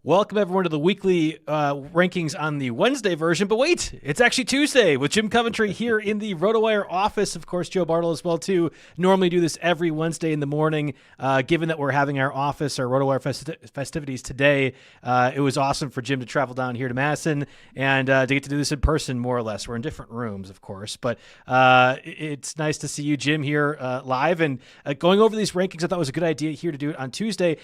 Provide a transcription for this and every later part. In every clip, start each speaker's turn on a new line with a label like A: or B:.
A: Welcome, everyone, to the weekly rankings on the Wednesday version. But wait, it's actually Tuesday with Jim Coventry here in the RotoWire office. Of course, Joe Bartel as well, too. Normally do this every Wednesday in the morning. Given that we're having our office, our RotoWire festivities today, it was awesome for Jim to travel down here to Madison and to get to do this in person, more or less. We're in different rooms, of course. But it's nice to see you, Jim, here live. And going over these rankings, I thought it was a good idea here to do it on Tuesday.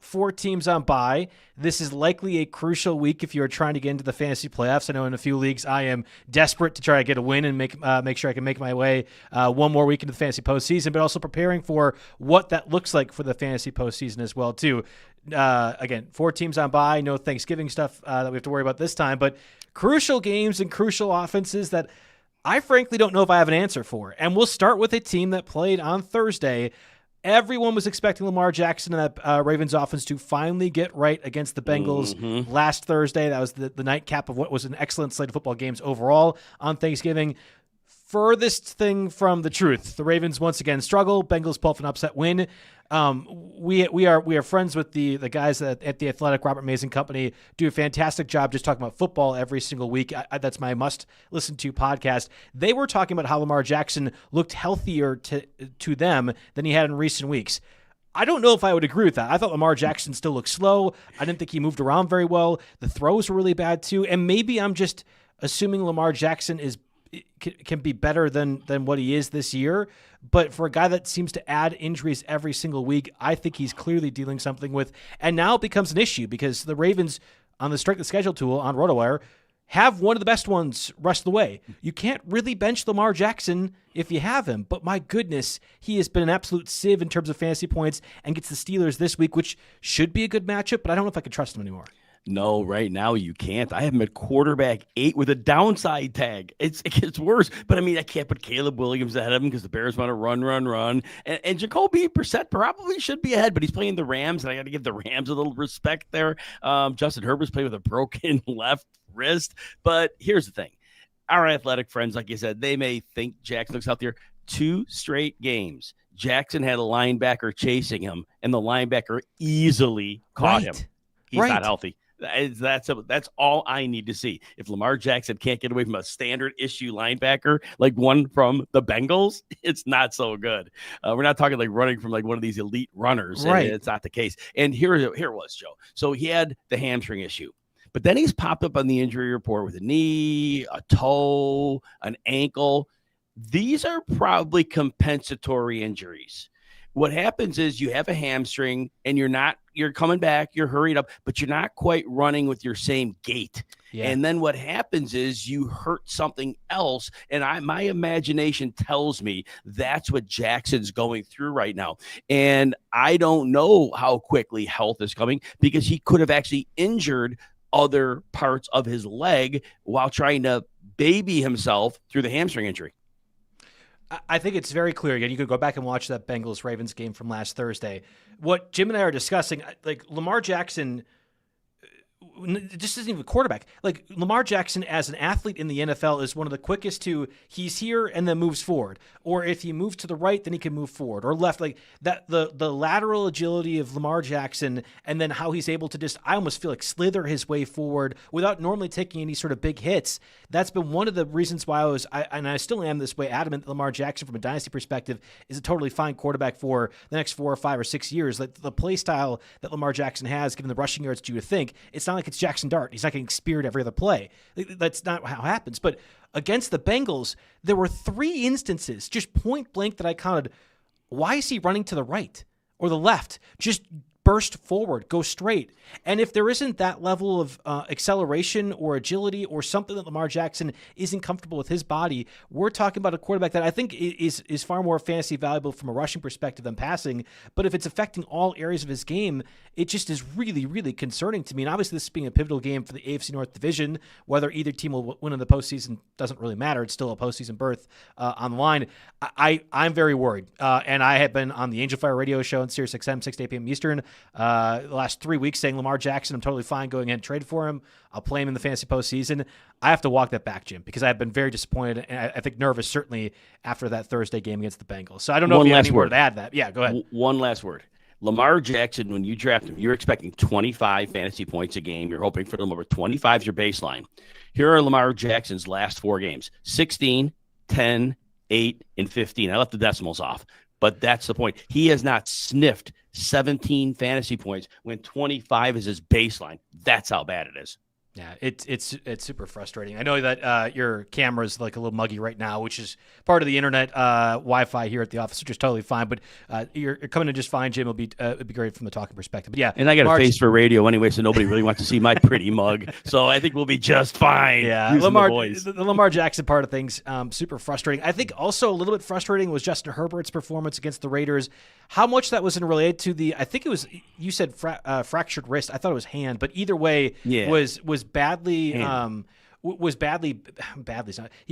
A: 4 teams on bye. This is likely a crucial week if you are trying to get into the fantasy playoffs. I know in a few leagues I am desperate to try to get a win and make sure I can make my way one more week into the fantasy postseason, but also preparing for what that looks like for the fantasy postseason as well, too. Again, 4 teams on bye, no Thanksgiving stuff that we have to worry about this time, but crucial games and crucial offenses that I frankly don't know if I have an answer for. And we'll start with a team that played on Thursday. Everyone was expecting Lamar Jackson and that Ravens offense to finally get right against the Bengals last Thursday. That was the nightcap of what was an excellent slate of football games overall on Thanksgiving. Furthest thing from the truth. The Ravens once again struggle. Bengals pull off an upset win. We are friends with the guys at the Athletic, Robert Mason Company, do a fantastic job just talking about football every single week. That's my must listen to podcast. They were talking about how Lamar Jackson looked healthier to them than he had in recent weeks. I don't know if I would agree with that. I thought Lamar Jackson still looked slow. I didn't think he moved around very well. The throws were really bad too. And maybe I'm just assuming Lamar Jackson can be better than what he is this year. But for a guy that seems to add injuries every single week, I think he's clearly dealing something with. And now it becomes an issue because the Ravens on the strength of schedule tool on RotoWire have one of the best ones rest of the way. You can't really bench Lamar Jackson if you have him. But my goodness, he has been an absolute sieve in terms of fantasy points and gets the Steelers this week, which should be a good matchup, but I don't know if I can trust him anymore.
B: No, right now you can't. I have him at quarterback 8 with a downside tag. It gets worse. But, I mean, I can't put Caleb Williams ahead of him because the Bears want to run. And Jacoby Brissett probably should be ahead, but he's playing the Rams, and I got to give the Rams a little respect there. Justin Herbert's playing with a broken left wrist. But here's the thing. Our athletic friends, like you said, they may think Jackson looks healthier. 2 straight games. Jackson had a linebacker chasing him, and the linebacker easily caught him. He's not healthy. That's all I need to see. If Lamar Jackson can't get away from a standard issue linebacker like one from the Bengals, it's not so good. We're not talking like running from like one of these elite runners. Right. It's not the case. And here it was, Joe. So he had the hamstring issue, but then he's popped up on the injury report with a knee, a toe, an ankle. These are probably compensatory injuries. What happens is you have a hamstring and you're coming back, you're hurried up, but you're not quite running with your same gait. Yeah. And then what happens is you hurt something else. And my imagination tells me that's what Jackson's going through right now. And I don't know how quickly health is coming because he could have actually injured other parts of his leg while trying to baby himself through the hamstring injury.
A: I think it's very clear. Again, you could go back and watch that Bengals-Ravens game from last Thursday. What Jim and I are discussing, like Lamar Jackson, just isn't even a quarterback. Like Lamar Jackson as an athlete in the NFL is one of the quickest to he's here and then moves forward. Or if he moves to the right, then he can move forward or left. Like that, the lateral agility of Lamar Jackson and then how he's able to just, I almost feel like slither his way forward without normally taking any sort of big hits. That's been one of the reasons why I still am this way adamant that Lamar Jackson from a dynasty perspective is a totally fine quarterback for the next 4 or 5 or 6 years. Like the play style that Lamar Jackson has, given the rushing yards that you would think, it's not like it's Jackson Dart. He's not getting speared every other play. That's not how it happens. But against the Bengals, there were 3 instances, just point blank, that I counted. Why is he running to the right or the left? Just burst forward, go straight. And if there isn't that level of acceleration or agility or something that Lamar Jackson isn't comfortable with his body, we're talking about a quarterback that I think is far more fantasy valuable from a rushing perspective than passing. But if it's affecting all areas of his game, it just is really, really concerning to me. And obviously this being a pivotal game for the AFC North Division, whether either team will win in the postseason doesn't really matter. It's still a postseason berth on the line. I'm very worried. And I have been on the Angel Fire radio show on Sirius XM, 6 to 8 p.m. Eastern, the last 3 weeks saying Lamar Jackson, I'm totally fine going in and trade for him. I'll play him in the fantasy postseason. I have to walk that back, Jim, because I've been very disappointed and I think nervous, certainly after that Thursday game against the Bengals. So I don't know if you have any word to add that. Yeah, go ahead.
B: One last word. Lamar Jackson, when you draft him, you're expecting 25 fantasy points a game. You're hoping for them over 25 is your baseline. Here are Lamar Jackson's last 4 games: 16, 10, 8, and 15. I left the decimals off, but that's the point. He has not sniffed 17 fantasy points when 25 is his baseline. That's how bad it is.
A: Yeah, it's super frustrating. I know that your camera's like a little muggy right now, which is part of the internet Wi-Fi here at the office, which is totally fine. But you're coming in just fine, Jim. It'll be great from the talking perspective. But yeah,
B: and I got a face for radio anyway, so nobody really wants to see my pretty mug. So I think we'll be just fine.
A: Yeah, the Lamar Jackson part of things, super frustrating. I think also a little bit frustrating was Justin Herbert's performance against the Raiders. How much that was related to I think it was, you said fractured wrist. I thought it was hand, but either way, was badly he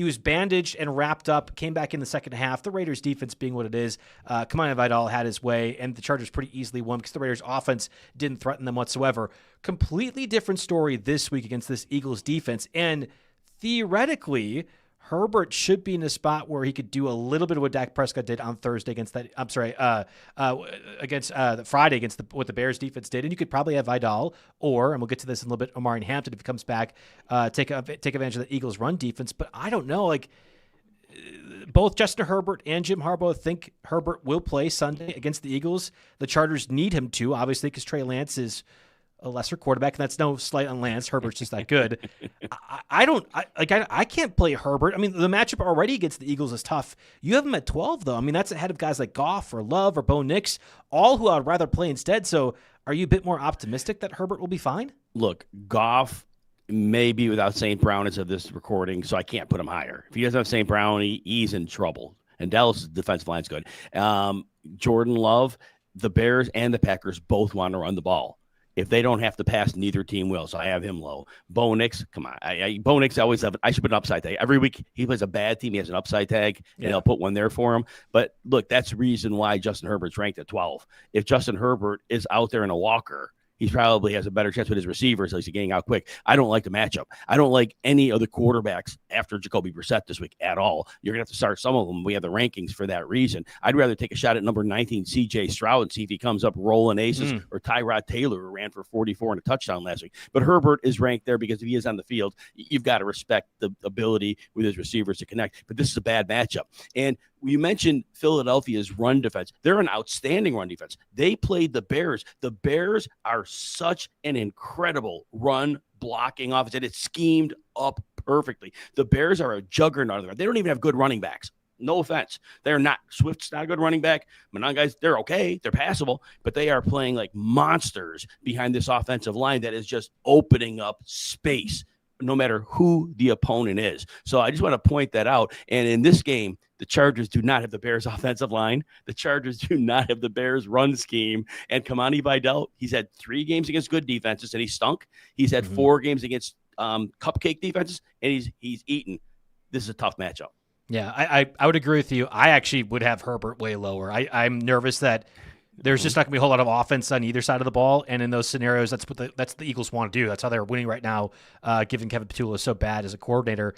A: was bandaged and wrapped up, came back in the second half. The Raiders defense being what it is, Kamani Vidal had his way, and the Chargers pretty easily won because the Raiders offense didn't threaten them whatsoever. Completely different story this week against this Eagles defense, and theoretically Herbert should be in a spot where he could do a little bit of what Dak Prescott did on Thursday against that. I'm sorry, against Friday against what the Bears defense did, and you could probably have Vidal or, and we'll get to this in a little bit, Omari Hampton if he comes back, take advantage of the Eagles' run defense. But I don't know, like both Justin Herbert and Jim Harbaugh think Herbert will play Sunday against the Eagles. The Chargers need him to, obviously, because Trey Lance is a lesser quarterback, and that's no slight on Lance. Herbert's just that good. I can't play Herbert. I mean, the matchup already against the Eagles is tough. You have him at 12, though. I mean, that's ahead of guys like Goff or Love or Bo Nix, all who I'd rather play instead. So are you a bit more optimistic that Herbert will be fine?
B: Look, Goff may be without St. Brown as of this recording, so I can't put him higher. If he doesn't have St. Brown, he's in trouble. And Dallas' defensive line's good. Jordan Love, the Bears and the Packers both want to run the ball. If they don't have to pass, neither team will. So I have him low. Bo Nix, come on. Bo Nix, I should put an upside tag. Every week he plays a bad team, he has an upside tag, and they'll put one there for him. But look, that's the reason why Justin Herbert's ranked at 12. If Justin Herbert is out there in a walker, he probably has a better chance with his receivers, at least getting out quick. I don't like the matchup. I don't like any of the quarterbacks after Jacoby Brissett this week at all. You're going to have to start some of them. We have the rankings for that reason. I'd rather take a shot at number 19, C.J. Stroud, and see if he comes up rolling aces, or Tyrod Taylor, who ran for 44 and a touchdown last week. But Herbert is ranked there because if he is on the field, you've got to respect the ability with his receivers to connect. But this is a bad matchup. And you mentioned Philadelphia's run defense. They're an outstanding run defense. They played the Bears. The Bears are such an incredible run blocking offense, and it's schemed up perfectly. The Bears are a juggernaut. They don't even have good running backs. No offense. They're not. Swift's not a good running back. Manon guys, they're okay. They're passable, but they are playing like monsters behind this offensive line that is just opening up space no matter who the opponent is. So I just want to point that out. And in this game, the Chargers do not have the Bears offensive line. The Chargers do not have the Bears run scheme. And Kamani Vidal, he's had 3 games against good defenses, and he stunk. He's had 4 games against cupcake defenses, and he's eaten. This is a tough matchup.
A: Yeah, I would agree with you. I actually would have Herbert way lower. I'm nervous that there's just not going to be a whole lot of offense on either side of the ball, and in those scenarios, that's what the Eagles want to do. That's how they're winning right now, given Kevin Petula is so bad as a coordinator.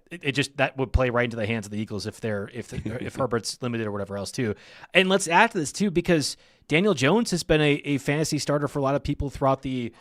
A: It just that would play right into the hands of the Eagles if Herbert's limited or whatever else too. And let's add to this too, because Daniel Jones has been a fantasy starter for a lot of people throughout the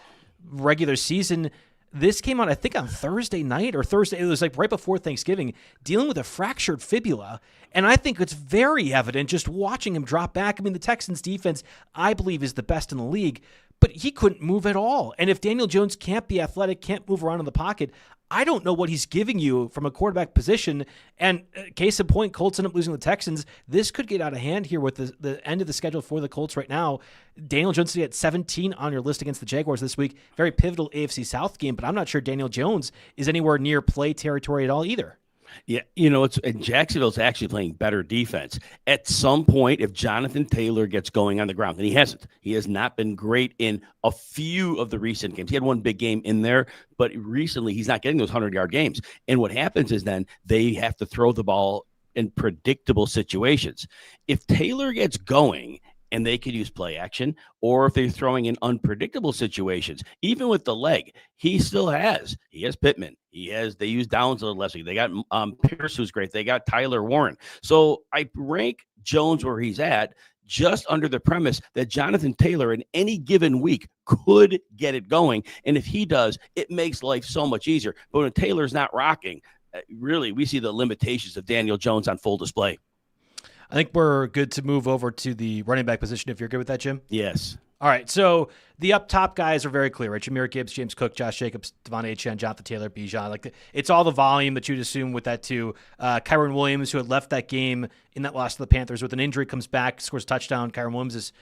A: regular season. This came out, I think, on Thursday night or Thursday. It was like right before Thanksgiving, dealing with a fractured fibula. And I think it's very evident just watching him drop back. I mean, the Texans defense, I believe, is the best in the league, but he couldn't move at all. And if Daniel Jones can't be athletic, can't move around in the pocket, I don't know what he's giving you from a quarterback position. And case in point, Colts end up losing the Texans. This could get out of hand here with the end of the schedule for the Colts right now. Daniel Jones at 17 on your list against the Jaguars this week. Very pivotal AFC South game, but I'm not sure Daniel Jones is anywhere near play territory at all either.
B: Yeah, and Jacksonville's actually playing better defense. At some point, if Jonathan Taylor gets going on the ground, and he hasn't, he has not been great in a few of the recent games. He had one big game in there, but recently he's not getting those 100-yard games. And what happens is then they have to throw the ball in predictable situations. If Taylor gets going, and they could use play action, or if they're throwing in unpredictable situations, even with the leg, he has Pittman. They use Downs a little less. They got Pierce, who's great. They got Tyler Warren. So I rank Jones where he's at. just under the premise that Jonathan Taylor in any given week could get it going. And if he does, it makes life so much easier. But when Taylor's not rocking, really, we see the limitations of Daniel Jones on full display.
A: I think we're good to move over to the running back position if you're good with that, Jim.
B: Yes.
A: All right, so the up top guys are very clear, right? Jahmyr Gibbs, James Cook, Josh Jacobs, Devon Achane, Jonathan Taylor, Bijan. It's all the volume that you'd assume with that too. Kyron Williams, who had left that game in that loss to the Panthers with an injury, comes back, scores a touchdown. Kyron Williams is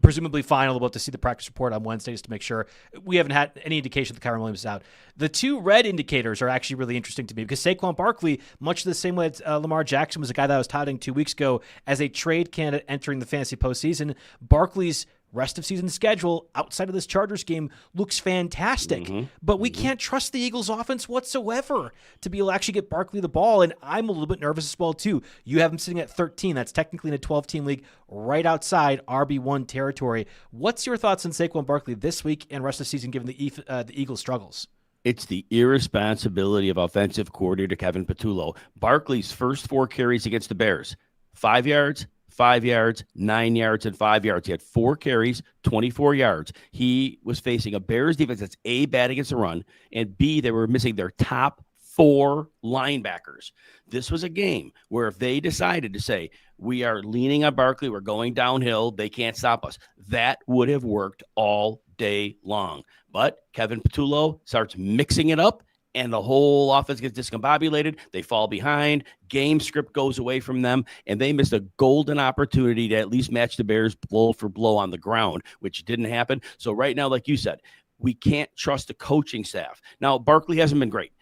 A: presumably fine. We'll to see the practice report on Wednesday just to make sure. We haven't had any indication that Kyron Williams is out. The two red indicators are actually really interesting to me because Saquon Barkley, much the same way that Lamar Jackson was a guy that I was touting 2 weeks ago as a trade candidate entering the fantasy postseason, Barkley's rest of season schedule outside of this Chargers game looks fantastic, but we can't trust the Eagles offense whatsoever to be able to actually get Barkley the ball. And I'm a little bit nervous as well too. You have him sitting at 13. That's technically in a 12-team league right outside RB1 territory. What's your thoughts on Saquon Barkley this week and rest of the season given the Eagles struggles?
B: It's the irresponsibility of offensive coordinator Kevin Patullo. Barkley's first 4 carries against the Bears, 5 yards, 5 yards, 9 yards, and 5 yards. He had 4 carries, 24 yards. He was facing a Bears defense that's A, bad against the run, and B, they were missing their top 4 linebackers. This was a game where if they decided to say, we are leaning on Barkley, we're going downhill, they can't stop us, that would have worked all day long. But Kevin Patullo starts mixing it up, and the whole offense gets discombobulated. They fall behind. Game script goes away from them, and they missed a golden opportunity to at least match the Bears blow for blow on the ground, which didn't happen. So right now, like you said, we can't trust the coaching staff. Now, Barkley hasn't been great.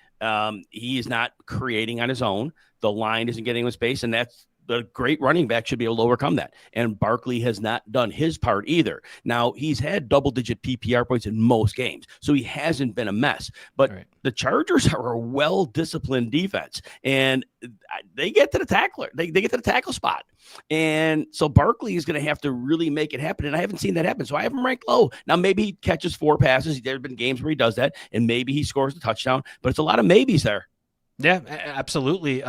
B: He is not creating on his own. The line isn't getting him space, and that's the great running back should be able to overcome that. And Barkley has not done his part either. Now, he's had double-digit PPR points in most games, so he hasn't been a mess. But the Chargers are a well-disciplined defense, and they get to the tackler. They get to the tackle spot. And so Barkley is going to have to really make it happen, and I haven't seen that happen, so I have him ranked low. Now, maybe he catches 4 passes. There have been games where he does that, and maybe he scores a touchdown, but it's a lot of maybes there.
A: Yeah, absolutely.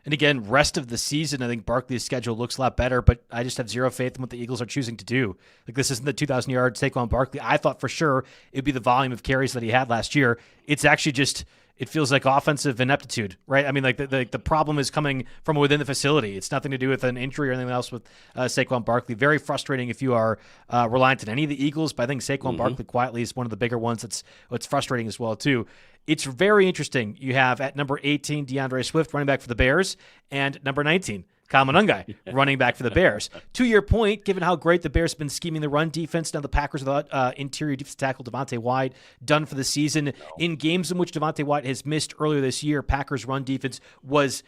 A: And again, rest of the season, I think Barkley's schedule looks a lot better, but I just have zero faith in what the Eagles are choosing to do. Like, this isn't the 2,000-yard Saquon Barkley. I thought for sure it'd be the volume of carries that he had last year. It's actually just, it feels like offensive ineptitude, right? I mean, like the problem is coming from within the facility. It's nothing to do with an injury or anything else with Saquon Barkley. Very frustrating if you are reliant on any of the Eagles, but I think Saquon Barkley quietly is one of the bigger ones. It's frustrating as well, too. It's very interesting. You have at number 18, DeAndre Swift, running back for the Bears, and number 19, Kyle Monangai, running back for the Bears. To your point, given how great the Bears have been scheming the run defense, now the Packers without interior defensive tackle Devontae White done for the season. In games in which Devontae White has missed earlier this year, Packers run defense was,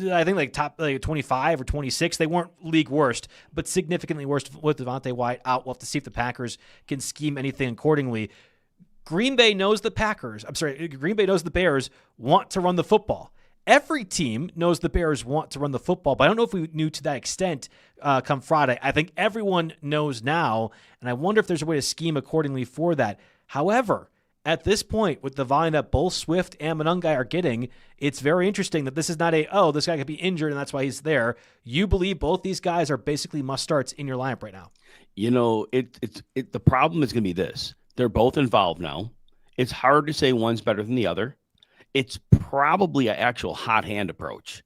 A: I think, like top 25 or 26. They weren't league worst, but significantly worse with Devontae White out. We'll have to see if the Packers can scheme anything accordingly. Green Bay knows the Bears want to run the football. Every team knows the Bears want to run the football, but I don't know if we knew to that extent come Friday. I think everyone knows now, and I wonder if there's a way to scheme accordingly for that. However, at this point, with the volume that both Swift and Monangai are getting, it's very interesting that this is not this guy could be injured and that's why he's there. You believe both these guys are basically must-starts in your lineup right now.
B: You know, the problem is going to be this. They're both involved now. It's hard to say one's better than the other. It's probably an actual hot hand approach.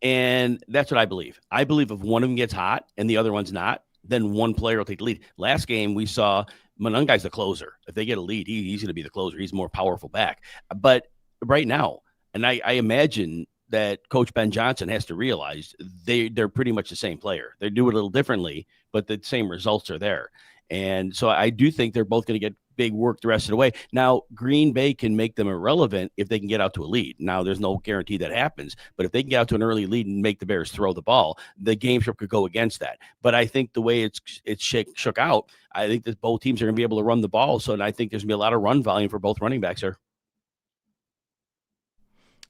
B: And that's what I believe. I believe if one of them gets hot and the other one's not, then one player will take the lead. Last game, we saw Monangai's the closer. If they get a lead, he's going to be the closer. He's a more powerful back. But right now, and I imagine that Coach Ben Johnson has to realize they're pretty much the same player. They do it a little differently, but the same results are there. And so I do think they're both going to get big work the rest of the way. Now, Green Bay can make them irrelevant if they can get out to a lead. Now, there's no guarantee that happens, but if they can get out to an early lead and make the Bears throw the ball, the game script could go against that. But I think the way it's shook out, I think that both teams are going to be able to run the ball. So I think there's going to be a lot of run volume for both running backs here.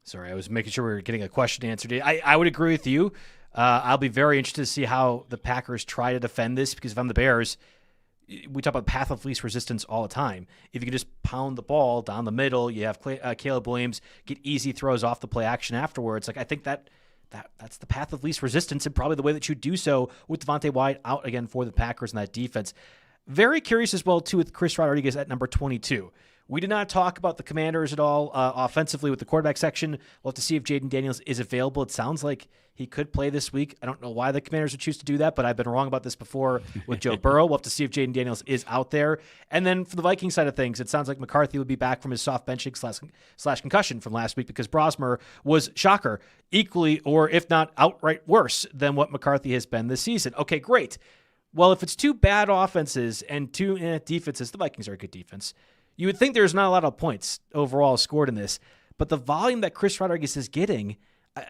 A: Sorry, I was making sure we were getting a question answered. I would agree with you. I'll be very interested to see how the Packers try to defend this, because if I'm the Bears, we talk about path of least resistance all the time. If you can just pound the ball down the middle, you have Caleb Williams get easy throws off the play action afterwards. Like, I think that that's the path of least resistance and probably the way that you do so with Devontae Wyatt out again for the Packers in that defense. Very curious as well, too, with Chris Rodriguez at number 22. We did not talk about the Commanders at all offensively with the quarterback section. We'll have to see if Jaden Daniels is available. It sounds like he could play this week. I don't know why the Commanders would choose to do that, but I've been wrong about this before with Joe Burrow. We'll have to see if Jaden Daniels is out there. And then for the Vikings side of things, it sounds like McCarthy would be back from his soft benching slash concussion from last week because Brosmer was, shocker, equally or if not outright worse than what McCarthy has been this season. Okay, great. Well, if it's two bad offenses and two defenses, the Vikings are a good defense. You would think there's not a lot of points overall scored in this, but the volume that Chris Rodriguez is getting,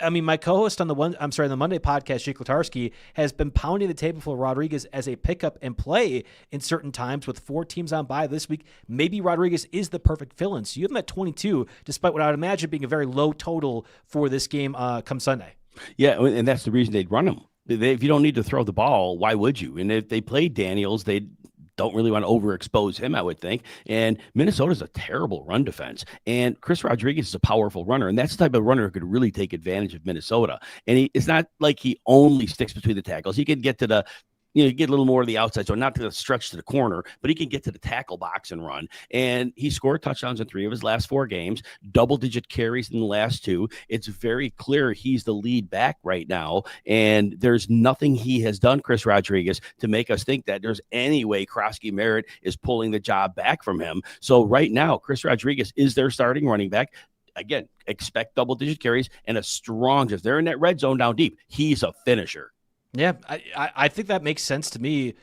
A: I mean, my co-host on the Monday podcast, Jake Latarski, has been pounding the table for Rodriguez as a pickup and play in certain times with 4 teams on bye this week. Maybe Rodriguez is the perfect fill-in. So you have him at 22, despite what I would imagine being a very low total for this game come Sunday.
B: Yeah, and that's the reason they'd run him. If you don't need to throw the ball, why would you? And if they played Daniels, they don't really want to overexpose him, I would think. And Minnesota's a terrible run defense. And Chris Rodriguez is a powerful runner. And that's the type of runner who could really take advantage of Minnesota. And it's not like he only sticks between the tackles. He can get to the get a little more to the outside, so not to the stretch to the corner, but he can get to the tackle box and run. And he scored touchdowns in 3 of his last 4 games, double-digit carries in the last 2. It's very clear he's the lead back right now, and there's nothing he has done, Chris Rodriguez, to make us think that there's any way Krosky Merritt is pulling the job back from him. So right now, Chris Rodriguez is their starting running back. Again, expect double-digit carries and a strong, if they're in that red zone down deep, he's a finisher.
A: Yeah, I think that makes sense to me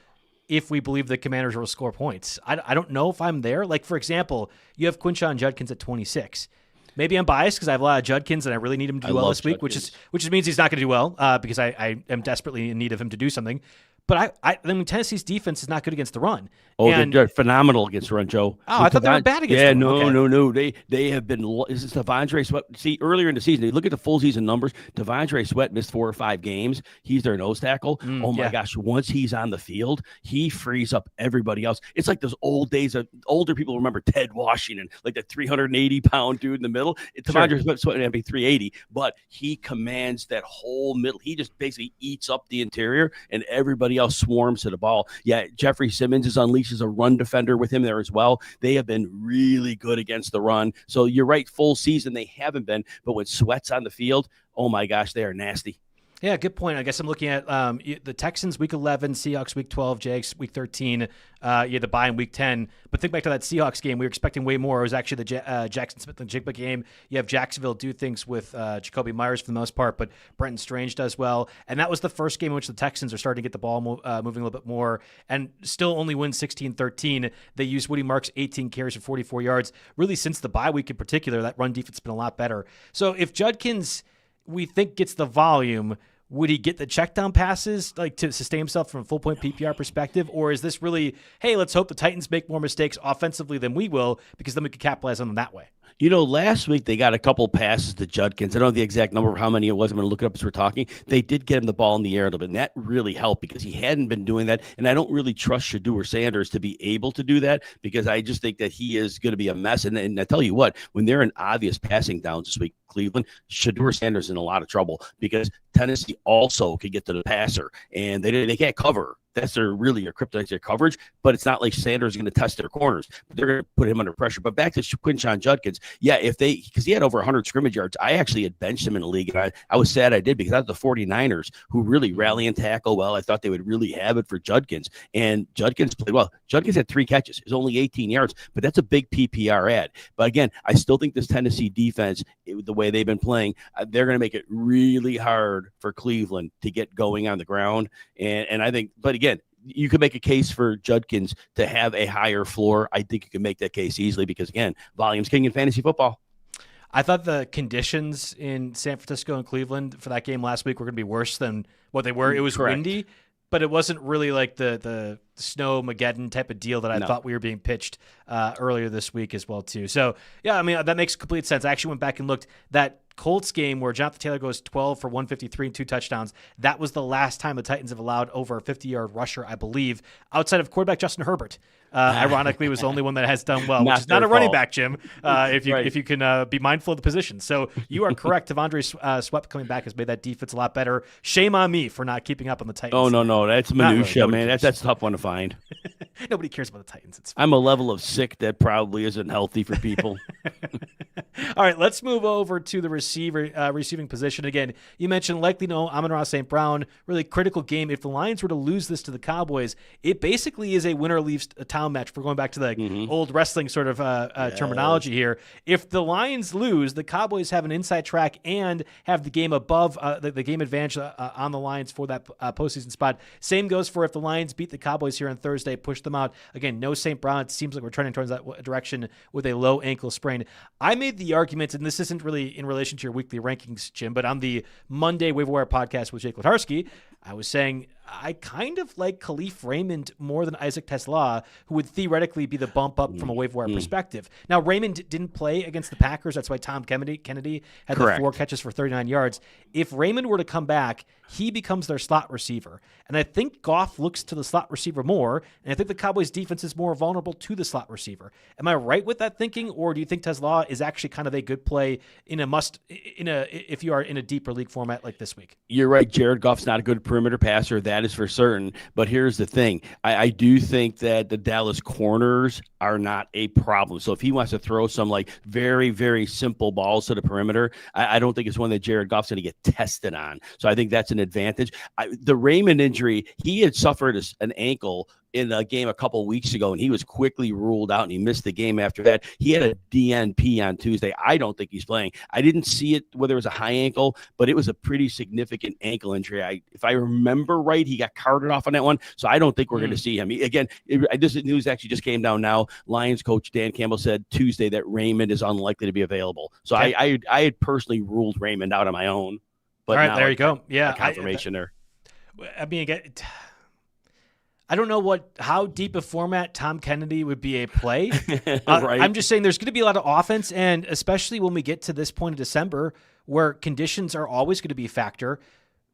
A: if we believe the Commanders will score points. I don't know if I'm there. Like, for example, you have Quinshon Judkins at 26. Maybe I'm biased because I have a lot of Judkins and I really need him to do well this week, which means he's not going to do well because I am desperately in need of him to do something. But I mean, Tennessee's defense is not good against the run.
B: Oh, they're phenomenal against the run, Joe.
A: Oh, I thought they were bad against the run.
B: No. They have been. This is Devondre Sweat. See, earlier in the season, you look at the full season numbers. Devondre Sweat missed 4 or 5 games. He's their nose tackle. Oh my gosh! Once he's on the field, he frees up everybody else. It's like those old days of older people remember Ted Washington, like the 380-pound dude in the middle. Devondre Sweat might be 380, but he commands that whole middle. He just basically eats up the interior, and everybody else swarms to the ball. Yeah, Jeffrey Simmons is unleashes a run defender with him there as well. They have been really good against the run. So you're right, full season they haven't been, but when Sweat's on the field, oh my gosh, they are nasty.
A: Yeah, good point. I guess I'm looking at the Texans week 11, Seahawks week 12, Jags week 13. You had the bye in week 10. But think back to that Seahawks game. We were expecting way more. It was actually the Jackson Smith and Jigba game. You have Jacksonville do things with Jacoby Myers for the most part, but Brenton Strange does well. And that was the first game in which the Texans are starting to get the ball moving a little bit more and still only win 16-13. They used Woody Marks 18 carries for 44 yards. Really, since the bye week in particular, that run defense has been a lot better. So if Judkins, we think, gets the volume, would he get the check down passes like to sustain himself from a full point PPR perspective? Or is this really, hey, let's hope the Titans make more mistakes offensively than we will because then we could capitalize on them that way?
B: You know, last week they got a couple passes to Judkins. I don't know the exact number of how many it was. I'm going to look it up as we're talking. They did get him the ball in the air a little bit, and that really helped because he hadn't been doing that. And I don't really trust Shedeur Sanders to be able to do that because I just think that he is going to be a mess. And I tell you what, when they're in obvious passing downs this week, Cleveland, Shedeur Sanders is in a lot of trouble because Tennessee also could get to the passer, and they can't cover. That's their kryptonite coverage, but it's not like Sanders is going to test their corners. But they're going to put him under pressure. But back to Quinshon Judkins, yeah, because he had over 100 scrimmage yards, I actually had benched him in the league, and I was sad I did because I was the 49ers who really rally and tackle well. I thought they would really have it for Judkins, and Judkins played well. Judkins had 3 catches. It was only 18 yards, but that's a big PPR ad. But again, I still think this Tennessee defense, the way they've been playing, they're going to make it really hard for Cleveland to get going on the ground. And I think, but again, you could make a case for Judkins to have a higher floor. I think you can make that case easily because, again, volume's king in fantasy football.
A: I thought the conditions in San Francisco and Cleveland for that game last week were going to be worse than what they were. It was windy, but it wasn't really like the Snow-Mageddon type of deal that I thought we were being pitched earlier this week as well, too. So, yeah, I mean, that makes complete sense. I actually went back and looked. That Colts game where Jonathan Taylor goes 12 for 153 and 2 touchdowns, that was the last time the Titans have allowed over a 50-yard rusher, I believe, outside of quarterback Justin Herbert. Ironically, was the only one that has done well, which is not
B: their
A: a running
B: fault.
A: back, Jim. If you can be mindful of the position. So you are correct. Devondre Sweat coming back has made that defense a lot better. Shame on me for not keeping up on the Titans.
B: Oh, no. That's minutia,
A: really.
B: man. That's a tough one to find.
A: Nobody cares about the Titans. It's fine.
B: I'm a level of sick that probably isn't healthy for people.
A: All right, let's move over to the receiving position. Again, you mentioned likely no Amon-Ra St. Brown, really critical game. If the Lions were to lose this to the Cowboys, it basically is a winner leaves a town match. We're going back to the old wrestling sort of terminology here. If the Lions lose, the Cowboys have an inside track and have the game above the game advantage on the Lions for that postseason spot. Same goes for if the Lions beat the Cowboys here on Thursday, push them out. Again, no St. Brown. It seems like we're trending towards that direction with a low ankle sprain. I made the argument, and this isn't really in relation to your weekly rankings, Jim, but on the Monday Waiver Wire podcast with Jake Letarski, I was saying I kind of like Khalif Raymond more than Isaac Tesla, who would theoretically be the bump up from a waiver wire perspective. Now, Raymond didn't play against the Packers. That's why Tom Kennedy had the 4 catches for 39 yards. If Raymond were to come back, he becomes their slot receiver. And I think Goff looks to the slot receiver more, and I think the Cowboys defense is more vulnerable to the slot receiver. Am I right with that thinking, or do you think Tesla is actually kind of a good play if you are in a deeper league format like this week?
B: You're right. Jared Goff's not a good perimeter passer. That is for certain. But here's the thing. I do think that the Dallas corners are not a problem. So if he wants to throw some like very, very simple balls to the perimeter, I don't think it's one that Jared Goff's going to get tested on. So I think that's an advantage. The Raymond injury, he had suffered an ankle in a game a couple weeks ago, and he was quickly ruled out, and he missed the game after that. He had a DNP on Tuesday. I don't think he's playing. I didn't see it, whether it was a high ankle, but it was a pretty significant ankle injury. If I remember right, he got carted off on that one, so I don't think we're going to see him. This news actually just came down now. Lions coach Dan Campbell said Tuesday that Raymond is unlikely to be available. So okay. I had personally ruled Raymond out on my own. But
A: all right, there you go. Yeah,
B: confirmation there.
A: I mean, again, I don't know how deep a format Tom Kennedy would be a play. Right. I'm just saying there's going to be a lot of offense, and especially when we get to this point of December where conditions are always going to be a factor.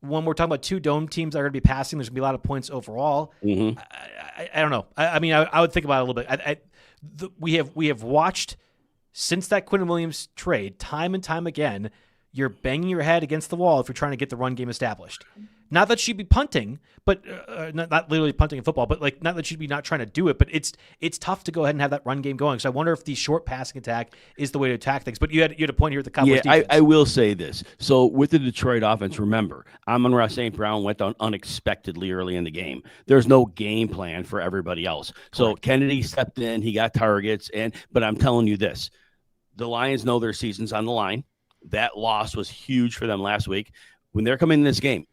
A: When we're talking about 2 dome teams that are going to be passing, there's going to be a lot of points overall. I don't know. I would think about it a little bit. We have watched since that Quinn Williams trade time and time again. You're banging your head against the wall if you're trying to get the run game established. Not that she'd be punting, but not literally punting in football, but like not that she'd be not trying to do it. But it's tough to go ahead and have that run game going. So I wonder if the short passing attack is the way to attack things. But you had a point here at the Cowboys defense.
B: I will say this. So with the Detroit offense, remember, Amon-Ra St. Brown went down unexpectedly early in the game. There's no game plan for everybody else. So correct. Kennedy stepped in, he got targets, but I'm telling you this: the Lions know their season's on the line. That loss was huge for them last week. When they're coming in this game,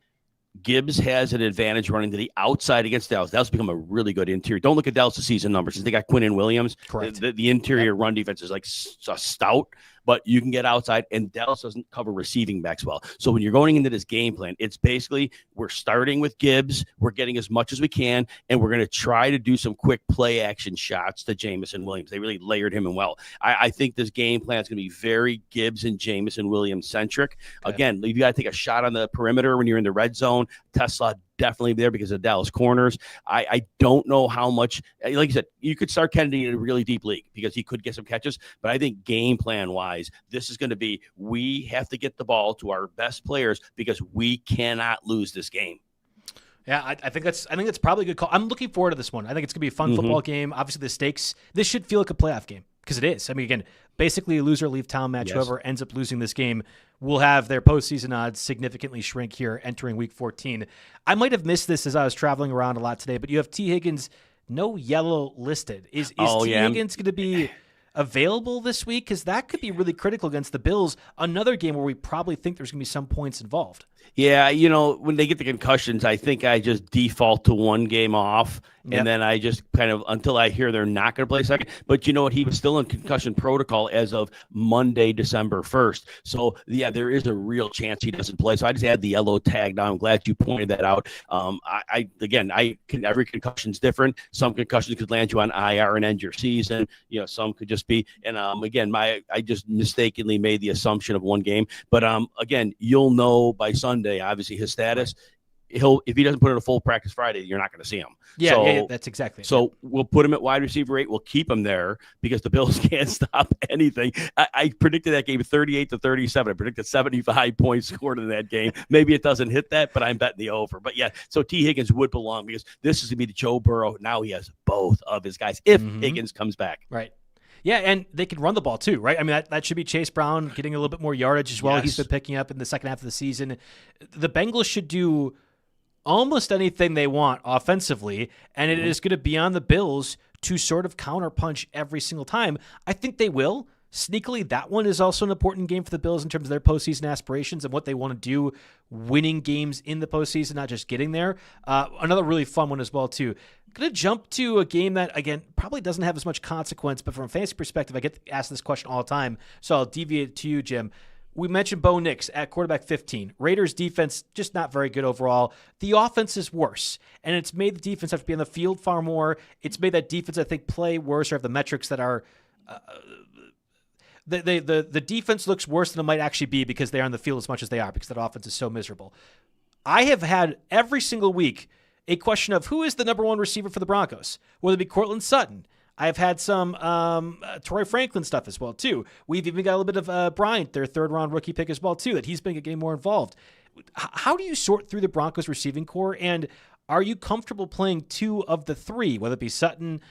B: Gibbs has an advantage running to the outside against Dallas. Dallas become a really good interior. Don't look at Dallas' season numbers since they got Quinn and Williams.
A: Correct.
B: The interior run defense is like stout, but you can get outside, and Dallas doesn't cover receiving backs well. So when you're going into this game plan, it's basically we're starting with Gibbs, we're getting as much as we can, and we're going to try to do some quick play action shots to Jamison Williams. They really layered him in well. I think this game plan is going to be very Gibbs and Jamison Williams centric. Okay. Again, you got to take a shot on the perimeter when you're in the red zone. Tesla definitely there because of Dallas corners. I don't know how much, like you said, you could start Kennedy in a really deep league because he could get some catches, but I think game plan wise, this is going to be, we have to get the ball to our best players because we cannot lose this game.
A: Yeah, I think that's probably a good call. I'm looking forward to this one. I think it's going to be a fun football game. Obviously the stakes, this should feel like a playoff game because it is. I mean, again, basically a loser leave town match. Yes. Whoever ends up losing this game will have their postseason odds significantly shrink here entering week 14. I might have missed this as I was traveling around a lot today, but you have T. Higgins, no yellow listed. Is T. Higgins going to be available this week? Because that could be really critical against the Bills. Another game where we probably think there's going to be some points involved.
B: Yeah, when they get the concussions, I think I just default to one game off, and then I just kind of, until I hear they're not going to play second. But you know what? He was still in concussion protocol as of Monday, December 1st. So, yeah, there is a real chance he doesn't play. So I just had the yellow tag down. I'm glad you pointed that out. Every concussion's different. Some concussions could land you on IR and end your season. Some could just be, and I just mistakenly made the assumption of one game. But again, you'll know by Sunday, obviously, his status. if he doesn't put in a full practice Friday, you're not going to see him.
A: Yeah, that's exactly it.
B: So we'll put him at wide receiver 8. We'll keep him there because the Bills can't stop anything. I predicted that game 38-37. I predicted 75 points scored in that game. Maybe it doesn't hit that, but I'm betting the over. But yeah, so T. Higgins would belong because this is going to be the Joe Burrow. Now he has both of his guys if Higgins comes back.
A: Right. Yeah, and they can run the ball too, right? I mean, that should be Chase Brown getting a little bit more yardage as well.
B: Yes.
A: He's been picking up in the second half of the season. The Bengals should do almost anything they want offensively, and it is going to be on the Bills to sort of counterpunch every single time. I think they will. Sneakily, that one is also an important game for the Bills in terms of their postseason aspirations and what they want to do, winning games in the postseason, not just getting there. Another really fun one as well, too. Going to jump to a game that, again, probably doesn't have as much consequence, but from a fantasy perspective, I get asked this question all the time, so I'll deviate to you, Jim. We mentioned Bo Nix at quarterback 15. Raiders defense just not very good overall. The offense is worse, and it's made the defense have to be on the field far more. It's made that defense, I think, play worse or have the metrics that are the defense looks worse than it might actually be because they're on the field as much as they are because that offense is so miserable. I have had every single week a question of who is the number one receiver for the Broncos, whether it be Cortland Sutton. I've had some Troy Franklin stuff as well, too. We've even got a little bit of Bryant, their third-round rookie pick as well, too, that he's been getting more involved. How do you sort through the Broncos receiving core, and are you comfortable playing 2 of the 3, whether it be Sutton,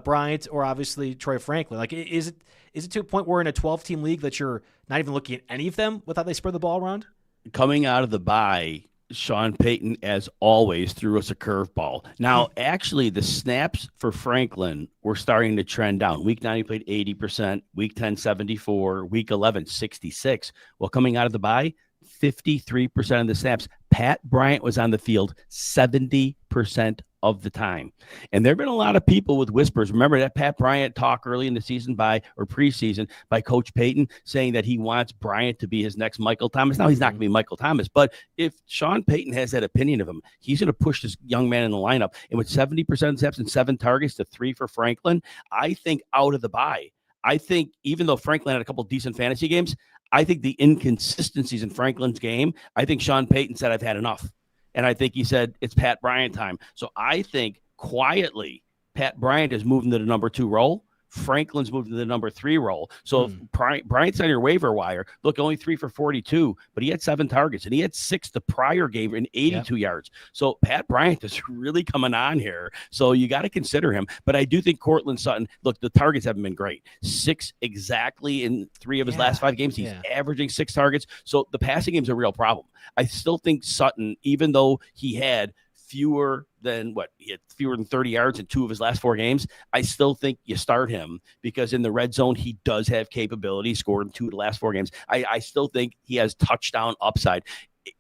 A: Bryant, or obviously Troy Franklin? Like, is it to a point where in a 12-team league that you're not even looking at any of them with how they spread the ball around?
B: Coming out of the bye, Sean Payton, as always, threw us a curveball. Now, actually, the snaps for Franklin were starting to trend down. Week 9, he played 80%. Week 10, 74. Week 11, 66. Well, coming out of the bye, 53% of the snaps. Pat Bryant was on the field 70% of the time. And there have been a lot of people with whispers. Remember that Pat Bryant talk early in the season preseason by Coach Payton saying that he wants Bryant to be his next Michael Thomas. Now, he's not going to be Michael Thomas, but if Sean Payton has that opinion of him, he's going to push this young man in the lineup. And with 70% snaps and 7 targets to 3 for Franklin, I think out of the bye, I think even though Franklin had a couple decent fantasy games, I think the inconsistencies in Franklin's game, I think Sean Payton said, I've had enough. And I think he said, it's Pat Bryant time. So I think quietly, Pat Bryant is moving to the number 2 role. Franklin's moving to the number 3 role. So if Bryant's on your waiver wire, look, only 3 for 42, but he had 7 targets and he had 6 the prior game in 82 yards. So Pat Bryant is really coming on here. So you got to consider him. But I do think Cortland Sutton, look, the targets haven't been great. 6 exactly in 3 of his last 5 games. He's averaging 6 targets. So the passing game is a real problem. I still think Sutton, even though he had fewer than 30 yards in 2 of his last 4 games. I still think you start him because in the red zone, he does have capability, scored in 2 of the last 4 games. I still think he has touchdown upside.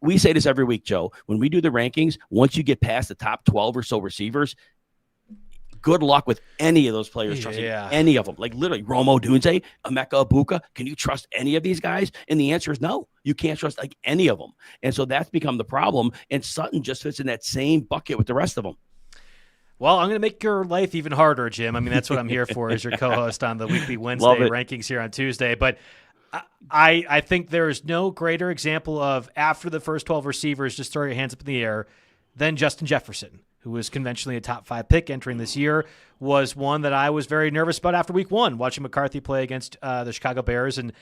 B: We say this every week, Joe, when we do the rankings, once you get past the top 12 or so receivers, good luck with any of those players, trusting any of them. Like literally Romo Dunze, Emeka Ibuka. Can you trust any of these guys? And the answer is no. You can't trust like any of them. And so that's become the problem. And Sutton just fits in that same bucket with the rest of them.
A: Well, I'm going to make your life even harder, Jim. I mean, that's what I'm here for as your co-host on the weekly Wednesday rankings here on Tuesday. But I think there is no greater example of after the first 12 receivers just throw your hands up in the air than Justin Jefferson, who was conventionally a top 5 pick entering this year, was one that I was very nervous about after week 1, watching McCarthy play against the Chicago Bears. And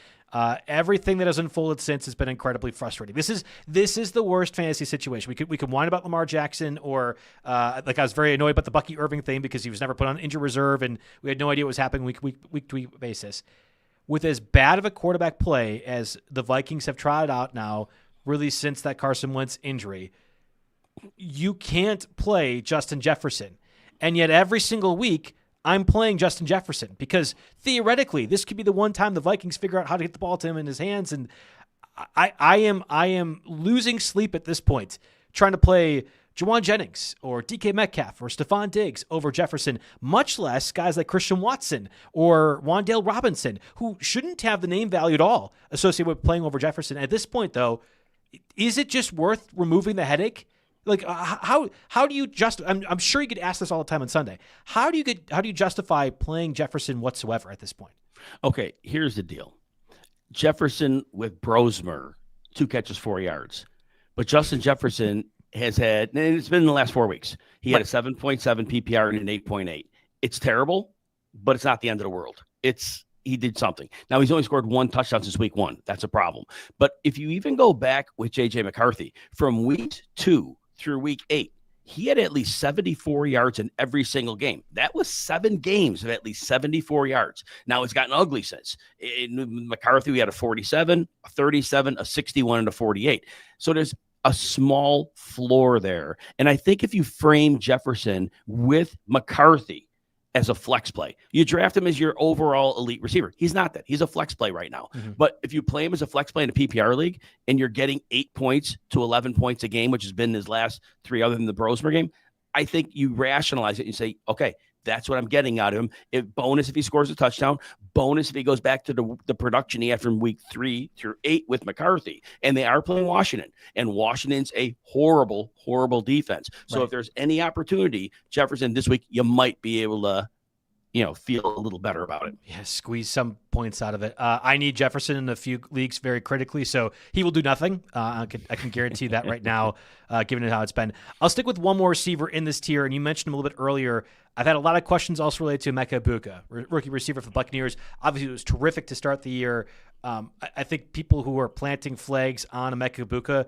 A: everything that has unfolded since has been incredibly frustrating. This is the worst fantasy situation. We could whine about Lamar Jackson or like I was very annoyed about the Bucky Irving thing because he was never put on injured reserve and we had no idea what was happening week to week basis. With as bad of a quarterback play as the Vikings have tried out now, really since that Carson Wentz injury, you can't play Justin Jefferson. And yet every single week, I'm playing Justin Jefferson because theoretically, this could be the one time the Vikings figure out how to get the ball to him in his hands. And I am losing sleep at this point, trying to play Juwan Jennings or DK Metcalf or Stephon Diggs over Jefferson, much less guys like Christian Watson or Wan'Dale Robinson, who shouldn't have the name value at all associated with playing over Jefferson. At this point, though, is it just worth removing the headache? Like how do you I'm sure you get asked this all the time on Sunday. How do you justify playing Jefferson whatsoever at this point?
B: Okay, here's the deal. Jefferson with Brosmer, 2 catches, 4 yards. But Justin Jefferson has had, and it's been in the last 4 weeks. He had a 7.7 PPR and an 8.8. It's terrible, but it's not the end of the world. He did something. Now, he's only scored 1 touchdown since week 1. That's a problem. But if you even go back with J.J. McCarthy, from week 2 through week 8, he had at least 74 yards in every single game. That was 7 games of at least 74 yards. Now, it's gotten ugly since. In McCarthy, we had a 47, a 37, a 61, and a 48. So there's a small floor there. And I think if you frame Jefferson with McCarthy as a flex play, you draft him as your overall elite receiver. He's not that. He's a flex play right now. Mm-hmm. But if you play him as a flex play in a PPR league and you're getting 8 points to 11 points a game, which has been his last 3 other than the Brosmer game, I think you rationalize it and say, okay, that's what I'm getting out of him. Bonus if he scores a touchdown. Bonus if he goes back to the production he had from week 3 through 8 with McCarthy. And they are playing Washington. And Washington's a horrible, horrible defense. So if there's any opportunity, Jefferson, this week, you might be able to, feel a little better about it.
A: Yeah, squeeze some points out of it. I need Jefferson in a few leagues very critically, so he will do nothing. I can guarantee that right now, given how it's been. I'll stick with one more receiver in this tier, and you mentioned him a little bit earlier. I've had a lot of questions also related to Emeka Egbuka, rookie receiver for the Buccaneers. Obviously, it was terrific to start the year. I think people who are planting flags on Emeka Egbuka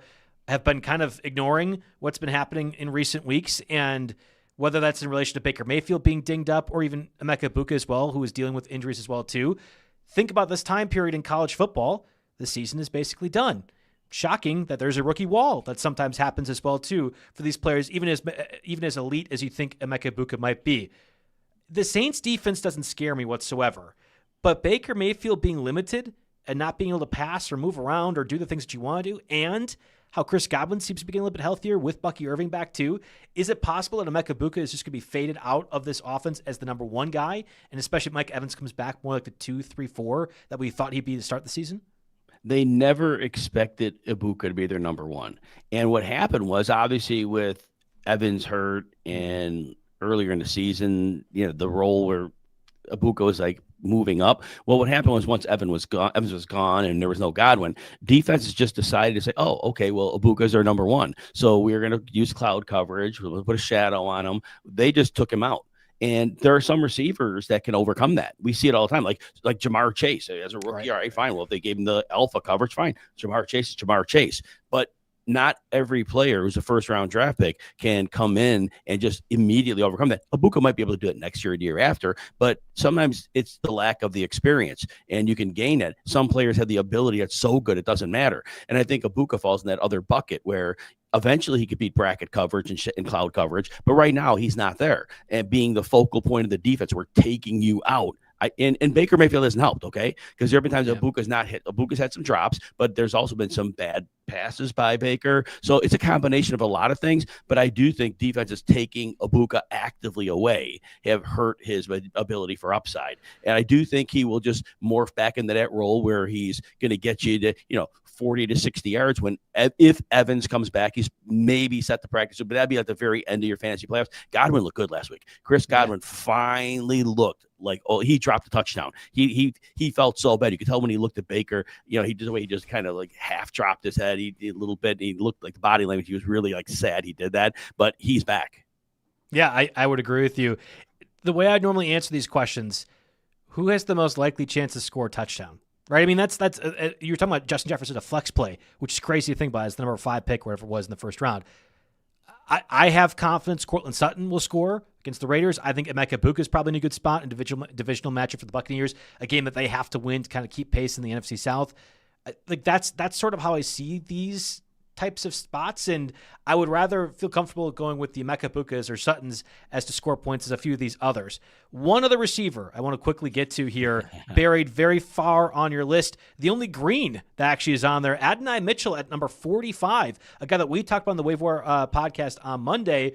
A: have been kind of ignoring what's been happening in recent weeks, and whether that's in relation to Baker Mayfield being dinged up or even Emeka Egbuka as well, who is dealing with injuries as well too. Think about this time period in college football. The season is basically done. Shocking that there's a rookie wall that sometimes happens as well too for these players, even as elite as you think Emeka Egbuka might be. The Saints defense doesn't scare me whatsoever, but Baker Mayfield being limited and not being able to pass or move around or do the things that you want to do, and how Chris Godwin seems to be getting a little bit healthier with Bucky Irving back too. Is it possible that Emeka Egbuka is just going to be faded out of this offense as the number 1 guy, and especially if Mike Evans comes back more like the 2, 3, 4 that we thought he'd be to start the season?
B: They never expected Egbuka to be their number 1. And what happened was, obviously, with Evans hurt and earlier in the season, the role where Egbuka was like moving up. Well, what happened was once Evans was gone and there was no Godwin, defenses just decided to say, oh, okay, well, Ibuka's our number 1. So we're going to use cloud coverage. We'll put a shadow on him. They just took him out. And there are some receivers that can overcome that. We see it all the time, like Jamar Chase as a rookie. Right. All right, fine. Well, if they gave him the alpha coverage, fine. Jamar Chase is Jamar Chase. But not every player who's a first-round draft pick can come in and just immediately overcome that. Egbuka might be able to do it next year or the year after, but sometimes it's the lack of the experience, and you can gain it. Some players have the ability that's so good it doesn't matter. And I think Egbuka falls in that other bucket where eventually he could beat bracket coverage and cloud coverage, but right now he's not there. And being the focal point of the defense, we're taking you out. And Baker Mayfield hasn't helped, okay? Because there have been times Ibuka's not hit. Ibuka's had some drops, but there's also been some bad passes by Baker. So it's a combination of a lot of things, but I do think defenses taking Egbuka actively away have hurt his ability for upside. And I do think he will just morph back into that role where he's going to get you to, 40 to 60 yards if Evans comes back. He's maybe set to practice, but that'd be at the very end of your fantasy playoffs. Godwin looked good last week. Chris Godwin finally looked like, he dropped a touchdown. He felt so bad. You could tell when he looked at Baker, he just kind of like half dropped his head a little bit. He looked like the body language. He was really like sad he did that, but he's back.
A: Yeah, I would agree with you. The way I normally answer these questions, who has the most likely chance to score a touchdown? Right? I mean, that's you're talking about Justin Jefferson, a flex play, which is crazy to think about as the number 5 pick, whatever it was in the first round. I have confidence Courtland Sutton will score against the Raiders. I think Emeka Egbuka is probably in a good spot in divisional matchup for the Buccaneers, a game that they have to win to kind of keep pace in the NFC South. Like that's sort of how I see these types of spots, and I would rather feel comfortable going with the Emeka Egbukas or Suttons as to score points as a few of these others. One other receiver I want to quickly get to here, buried very far on your list, the only green that actually is on there, Adonai Mitchell at number 45, a guy that we talked about on the Wave War podcast on Monday.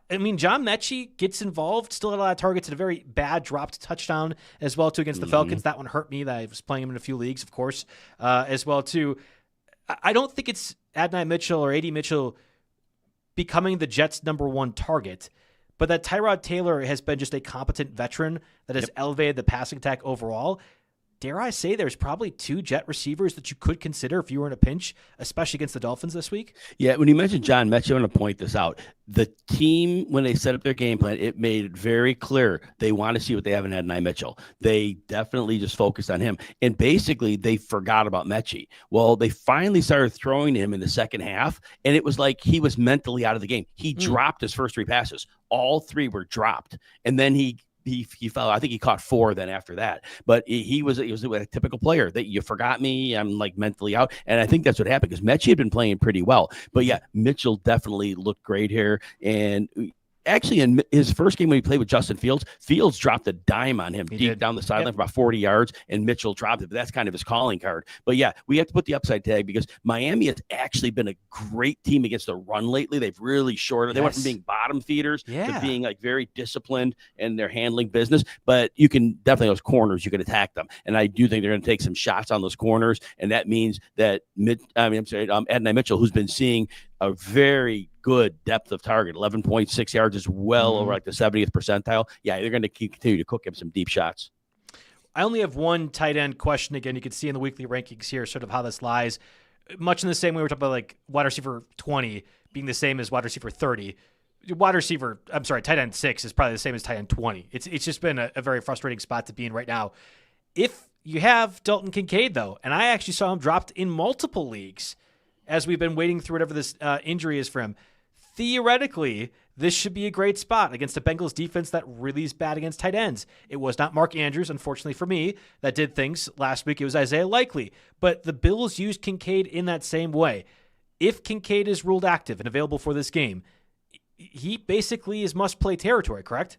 A: I mean, John Mechie gets involved, still had a lot of targets, and a very bad dropped touchdown as well, too, against the Falcons. That one hurt me. That I was playing him in a few leagues, of course, as well, too. I don't think it's Adonai Mitchell or A.D. Mitchell becoming the Jets' number 1 target, but that Tyrod Taylor has been just a competent veteran that has elevated the passing attack overall. dare I say there's probably 2 Jet receivers that you could consider if you were in a pinch, especially against the Dolphins this week?
B: Yeah, when you mentioned John Mechie, I want to point this out. The team, when they set up their game plan, it made it very clear they want to see what they haven't had in Mitchell. They definitely just focused on him. And basically, they forgot about Mechie. Well, they finally started throwing him in the second half, and it was like he was mentally out of the game. He dropped his first 3 passes. All 3 were dropped. And then he fell. I think he caught 4 then after that. But he was a typical player that you forgot me. I'm like mentally out. And I think that's what happened because Mechie had been playing pretty well. But yeah, Mitchell definitely looked great here. And actually, in his first game when he played with Justin Fields, Fields dropped a dime on him deep down the sideline for about 40 yards, and Mitchell dropped it. But that's kind of his calling card. But yeah, we have to put the upside tag because Miami has actually been a great team against the run lately. They've really shortened. They went from being bottom feeders to being like very disciplined in their handling business. But you can definitely, those corners, you can attack them. And I do think they're going to take some shots on those corners. And that means that Adonai Mitchell, who's been seeing a very good depth of target, 11.6 yards is well over like the 70th percentile. Yeah, they're going to continue to cook him some deep shots.
A: I only have one tight end question. Again, you can see in the weekly rankings here sort of how this lies. Much in the same way we're talking about like wide receiver 20 being the same as wide receiver 30. Tight end 6 is probably the same as tight end 20. It's just been a very frustrating spot to be in right now. If you have Dalton Kincaid, though, and I actually saw him dropped in multiple leagues as we've been waiting through whatever this injury is for him, theoretically, this should be a great spot against a Bengals defense that really is bad against tight ends. It was not Mark Andrews, unfortunately for me, that did things last week. It was Isaiah Likely. But the Bills used Kincaid in that same way. If Kincaid is ruled active and available for this game, he basically is must-play territory, correct?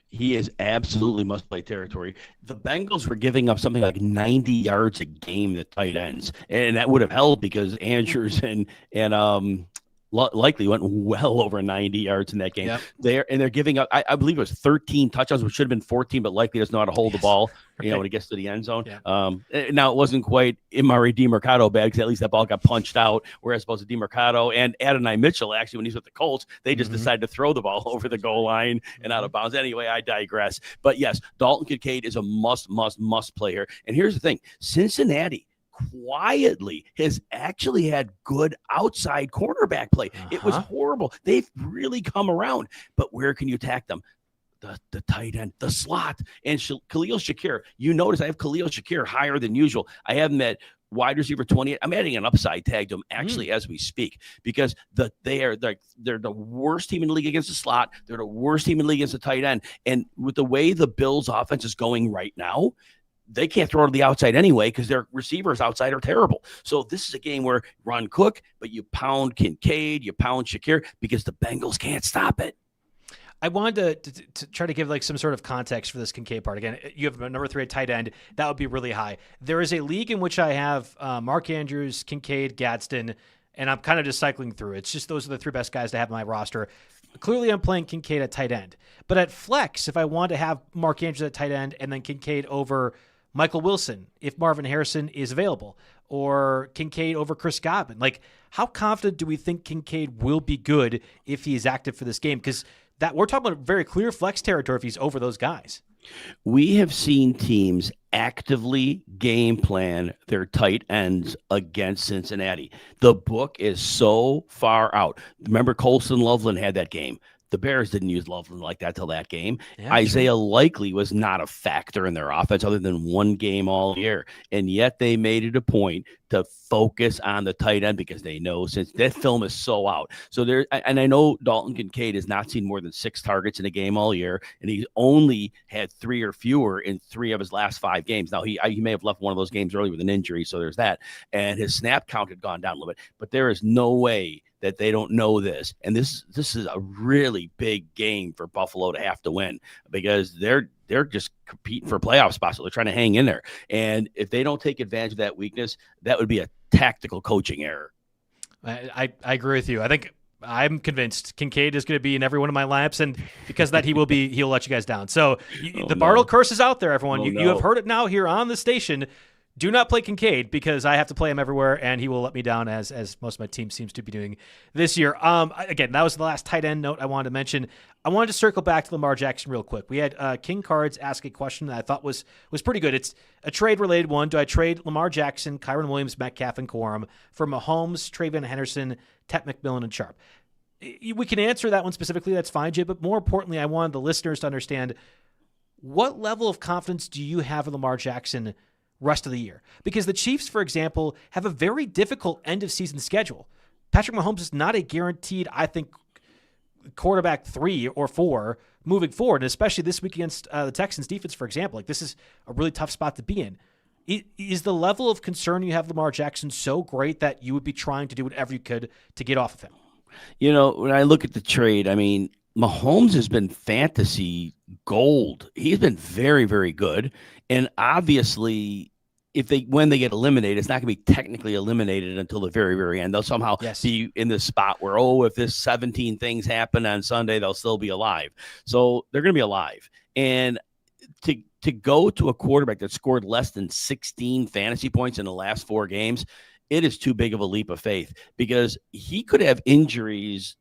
B: He is absolutely must-play territory. The Bengals were giving up something like 90 yards a game to tight ends, and that would have held because Andrews and Likely went well over 90 yards in that game. Yep. They're giving up, I believe it was 13 touchdowns, which should have been 14, but Likely doesn't know how to hold the ball, when it gets to the end zone. Yeah. Now, it wasn't quite Imari DiMercado bad because at least that ball got punched out, whereas both DiMercado and Adonai Mitchell, actually, when he's with the Colts, they just decided to throw the ball over the goal line and out of bounds. Anyway, I digress. But yes, Dalton Kincaid is a must play here. And here's the thing. Cincinnati quietly has actually had good outside cornerback play. It was horrible. They've really come around. But where can you attack them? The tight end, the slot, and Khalil Shakir. You notice I have Khalil Shakir higher than usual. I have him at wide receiver 28. I'm adding an upside tag to him actually as we speak because they're the worst team in the league against the slot. They're the worst team in the league against the tight end. And with the way the Bills offense is going right now, they can't throw to the outside anyway because their receivers outside are terrible. So this is a game where run Cook, but you pound Kincaid, you pound Shakir because the Bengals can't stop it.
A: I wanted to try to give like some sort of context for this Kincaid part. Again, you have a number 3 at tight end. That would be really high. There is a league in which I have Mark Andrews, Kincaid, Gadsden, and I'm kind of just cycling through. It's just those are the 3 best guys to have on my roster. Clearly, I'm playing Kincaid at tight end. But at flex, if I want to have Mark Andrews at tight end and then Kincaid over Michael Wilson, if Marvin Harrison is available, or Kincaid over Chris Godwin. Like, how confident do we think Kincaid will be good if he is active for this game? Because that we're talking about very clear flex territory if he's over those guys.
B: We have seen teams actively game plan their tight ends against Cincinnati. The book is so far out. Remember, Colson Loveland had that game. The Bears didn't use Loveland like that till that game. Yeah, Isaiah Likely was not a factor in their offense other than one game all year. And yet they made it a point to focus on the tight end because they know since that film is so out. So there, and I know Dalton Kincaid has not seen more than 6 targets in a game all year, and he's only had 3 or fewer in 3 of his last 5 games. Now he may have left one of those games early with an injury, so there's that. And his snap count had gone down a little bit, but there is no way that they don't know this. And this is a really big game for Buffalo to have to win because they're just competing for playoff spots. So they're trying to hang in there. And if they don't take advantage of that weakness, that would be a tactical coaching error.
A: I agree with you. I think I'm convinced Kincaid is going to be in every one of my lineups, and because of that, he'll let you guys down. So the Bartle curse is out there, everyone. You have heard it now here on the station. Do not play Kincaid because I have to play him everywhere, and he will let me down as most of my team seems to be doing this year. Again, that was the last tight end note I wanted to mention. I wanted to circle back to Lamar Jackson real quick. We had King Cards ask a question that I thought was pretty good. It's a trade-related one. Do I trade Lamar Jackson, Kyren Williams, Metcalf, and Corum for Mahomes, Travion Henderson, Tet McMillan, and Sharp? We can answer that one specifically. That's fine, Jay. But more importantly, I wanted the listeners to understand what level of confidence do you have in Lamar Jackson rest of the year? Because the Chiefs, for example, have a very difficult end-of-season schedule. Patrick Mahomes is not a guaranteed, I think, quarterback 3 or 4 moving forward, and especially this week against the Texans defense, for example. Like, this is a really tough spot to be in. Is the level of concern you have Lamar Jackson so great that you would be trying to do whatever you could to get off of him?
B: You know, when I look at the trade, I mean, Mahomes has been fantasy gold. He's been very, very good. And obviously, when they get eliminated, it's not going to be technically eliminated until the very, very end. They'll somehow be in this spot where, if this 17 things happen on Sunday, they'll still be alive. So they're going to be alive. And to go to a quarterback that scored less than 16 fantasy points in the last 4 games, it is too big of a leap of faith because he could have injuries.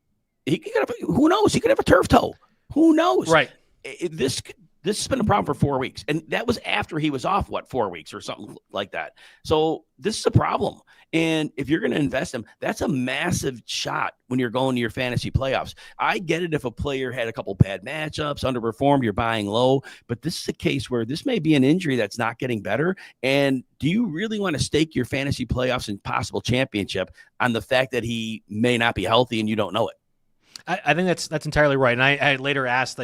B: Who knows? He could have a turf toe. Who knows?
A: Right.
B: This has been a problem for 4 weeks. And that was after he was off, 4 weeks or something like that. So this is a problem. And if you're going to invest him, that's a massive shot when you're going to your fantasy playoffs. I get it if a player had a couple bad matchups, underperformed, you're buying low. But this is a case where this may be an injury that's not getting better. And do you really want to stake your fantasy playoffs and possible championship on the fact that he may not be healthy and you don't know it?
A: I think that's entirely right. And I later asked,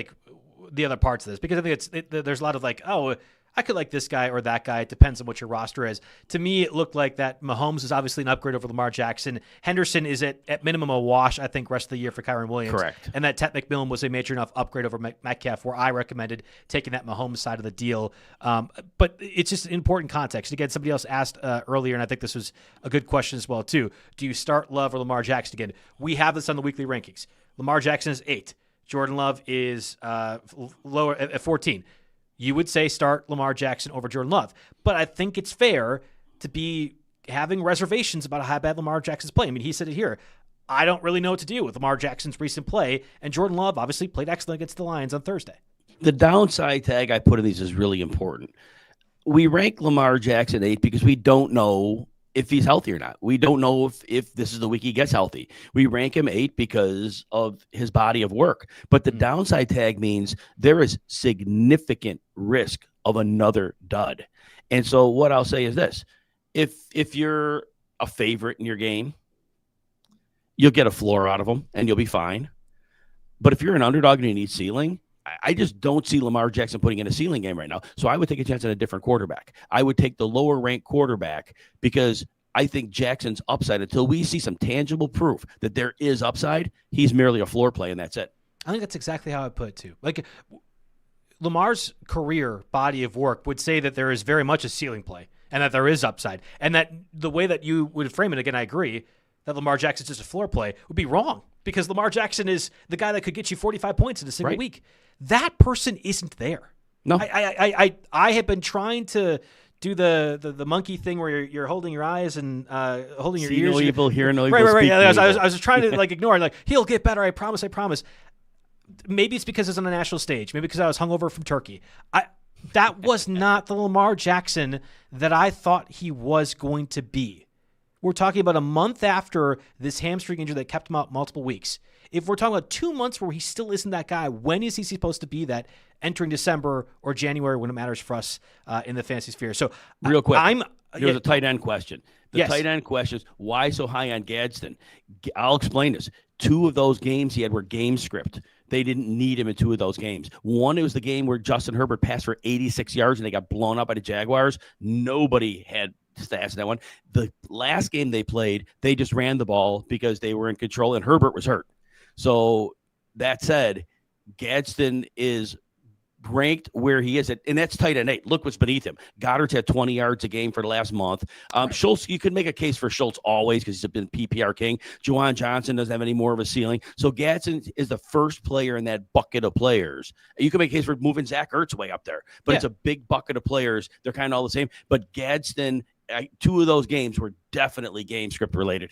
A: the other parts of this because I think there's a lot of I could like this guy or that guy. It depends on what your roster is. To me, it looked like that Mahomes is obviously an upgrade over Lamar Jackson. Henderson is at minimum a wash, I think, rest of the year for Kyren Williams.
B: Correct.
A: And that Tet McMillan was a major enough upgrade over Metcalf where I recommended taking that Mahomes side of the deal. But it's just important context. Again, somebody else asked earlier, and I think this was a good question as well, too. Do you start Love or Lamar Jackson again? We have this on the weekly rankings. Lamar Jackson is 8. Jordan Love is lower at 14. You would say start Lamar Jackson over Jordan Love. But I think it's fair to be having reservations about how bad Lamar Jackson's playing. I mean, he said it here. I don't really know what to do with Lamar Jackson's recent play, and Jordan Love obviously played excellent against the Lions on Thursday.
B: The downside tag I put in these is really important. We rank Lamar Jackson 8 because we don't know if he's healthy or not. We don't know if this is the week he gets healthy. We rank him 8 because of his body of work. But the downside tag means there is significant risk of another dud. And so what I'll say is this. If you're a favorite in your game, you'll get a floor out of them and you'll be fine. But if you're an underdog and you need ceiling, I just don't see Lamar Jackson putting in a ceiling game right now. So I would take a chance on a different quarterback. I would take the lower ranked quarterback because I think Jackson's upside, until we see some tangible proof that there is upside, he's merely a floor play and that's it.
A: I think that's exactly how I put it too. Lamar's career body of work would say that there is very much a ceiling play and that there is upside. And that the way that you would frame it, again, I agree, that Lamar Jackson's just a floor play would be wrong because Lamar Jackson is the guy that could get you 45 points in a single week. That person isn't there.
B: No,
A: I have been trying to do the monkey thing where you're holding your eyes and holding your ears.
B: No evil, hear no evil.
A: Right. Yeah, I was trying to ignore it. He'll get better. I promise. Maybe it's because it's on a national stage. Maybe because I was hungover from Turkey. That was not the Lamar Jackson that I thought he was going to be. We're talking about a month after this hamstring injury that kept him out multiple weeks. If we're talking about 2 months where he still isn't that guy, when is he supposed to be that entering December or January when it matters for us in the fantasy sphere? So
B: real quick, there's a tight end question.
A: Yes.
B: Tight end question is why so high on Gadsden? I'll explain this. 2 of those games he had were game script. They didn't need him in 2 of those games. One, it was the game where Justin Herbert passed for 86 yards and they got blown up by the Jaguars. Nobody had stats in that one. The last game they played, they just ran the ball because they were in control and Herbert was hurt. So that said, Gadsden is ranked where he is, and that's tight end 8. Look what's beneath him. Goddard's had 20 yards a game for the last month. Schultz, you could make a case for Schultz always because he's been PPR king. Juwan Johnson doesn't have any more of a ceiling. So Gadsden is the first player in that bucket of players. You can make a case for moving Zach Ertz way up there, but it's a big bucket of players. They're kind of all the same. But Gadsden, 2 of those games were definitely game script related.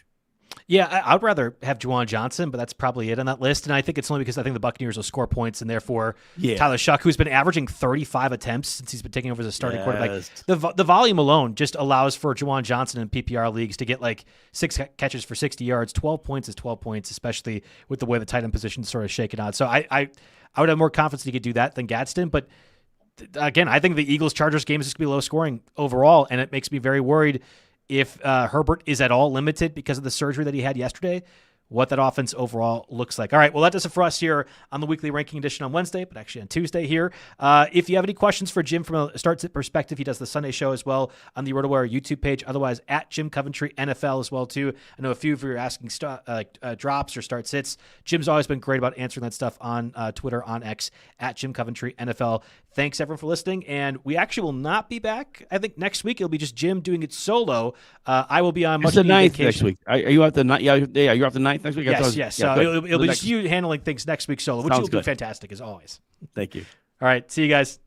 A: Yeah, I would rather have Juwan Johnson, but that's probably it on that list. And I think it's only because I think the Buccaneers will score points, and therefore Tyler Shuck, who's been averaging 35 attempts since he's been taking over as a starting quarterback, the volume alone just allows for Juwan Johnson in PPR leagues to get like 6 catches for 60 yards. 12 points is 12 points, especially with the way the tight end position is sort of shaken out. So I would have more confidence he could do that than Gadsden. But again, I think the Eagles-Chargers game is just going to be low scoring overall, and it makes me very worried if Herbert is at all limited because of the surgery that he had yesterday, what that offense overall looks like. All right, well, that does it for us here on the weekly ranking edition on Wednesday, but actually on Tuesday here. If you have any questions for Jim from a start-sit perspective, he does the Sunday show as well on the RotoWire YouTube page. Otherwise, at Jim Coventry NFL as well, too. I know a few of you are asking drops or start-sits. Jim's always been great about answering that stuff on Twitter, on X, at Jim Coventry NFL. Thanks, everyone, for listening, and we actually will not be back. I think next week it'll be just Jim doing it solo. I will be on much
B: the 9th
A: vacation.
B: next week. Are you off the 9th? Yeah, you're off the 9th next week?
A: Yes. So it'll be just you handling things next week solo, which will be fantastic, as always.
B: Thank you.
A: All right, see you guys.